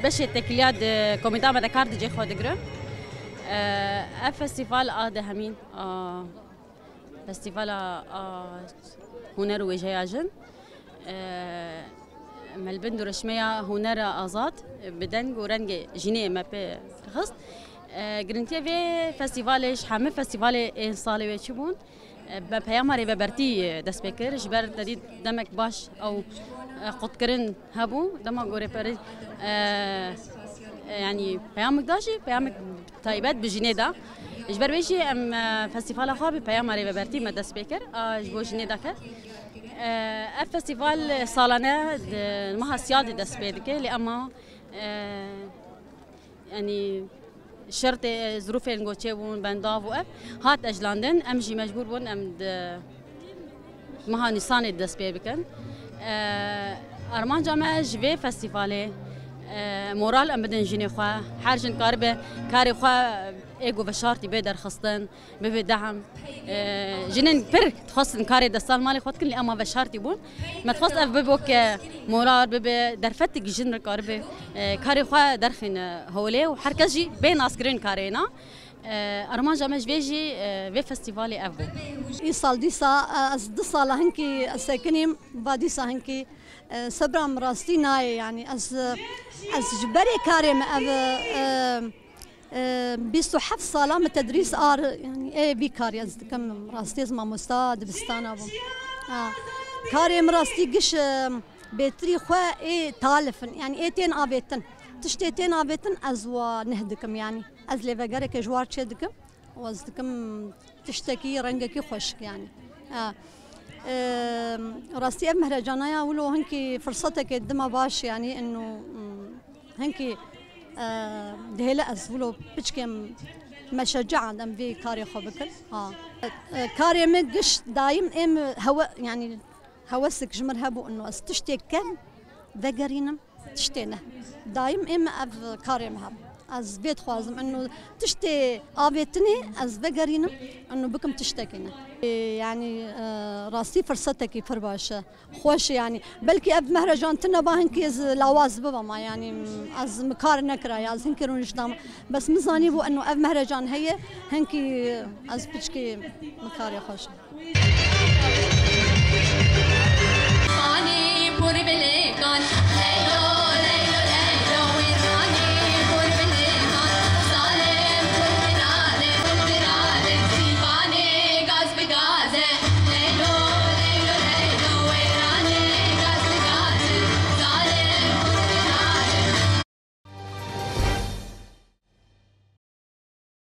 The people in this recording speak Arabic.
بشه تکلیاد کمیته مدکار دیجی خود گرم. فستیوال آده همین فستیوال هنر و جیاجن ملبن درشمه هنر آزاد بدن گورنگ جنی مپه خست گرنتیه و فستیوالش همه فستیوال این سالی و چی بود به پیاماری به برتی دست بکر جبر تدید دمک باش او قط کرن هبو دم گوره پری يعني پیامک داشی پیامک تایبات بجنی دا جبر ویشی ام فستیوال خوابی پیاماری به برتی مدست بکر جبو جنی دا کرد فستیوال سالانه ما سیاد دست بید که لأما يعني شرط ظروف انگوچه بون بنداو و هات اجلاندن ام جی مجبور بون ام مها نیسان دست بید بکن ارمان جامعه جوی فستیواله مورال ام بدن جنی خواه هر جن کاربه کاری خواه ایگو و شارتی به در خستن به دعم جنن پر تخصن کاری دستال مالی خود کن لی اما و شارتی بون ما تخص اف ببوک مورال به در فتک جن کاربه کاری خواه درخین هوله و هر کس جی بین اسکرین کارینا ارمان جامعه جوی و فستیوالی اف بون این سال دیسا از دو سال هنکی سکنیم و دیسا هنکی صبرم راستی نای یعنی از جبری کاریم اف 27 ساله من تدريس يعني ايه بي كاري از كم راستي اسمه مستاد بستانا بو كاري مراستي قش بيتري خو ايه تالفن يعني ايه تين ابيتن تشتيتين ابيتن ازوا نهدكم يعني از ليفغارك جوار تشدكم وازدكم تشتكي رنجكي خوشك يعني راستي مهرجانايا ولو هنكي فرصتك قدما باش يعني انه هنكي دهلا أزولو بتشكم مشجعة دم في كاري خبكر كاري مقش دايم هوا يعني هوسك جمر هبو إنه استشتي كم ذكرينم تشتينا دايم أف كاري مهب از بيت خوازم إنه تشتي آبيتني از ذكرينم إنه بكم تشتكينا يعني راستي فرصتك فرباشة خوش يعني بلكي أب مهرجان تنبا هنكي از لاواز بابا ما يعني از مكار نكرا از هنكي رونش دام بس مزاني بو إنه أب مهرجان هي هنكي از بتشكي مكار يا خوش Gaza.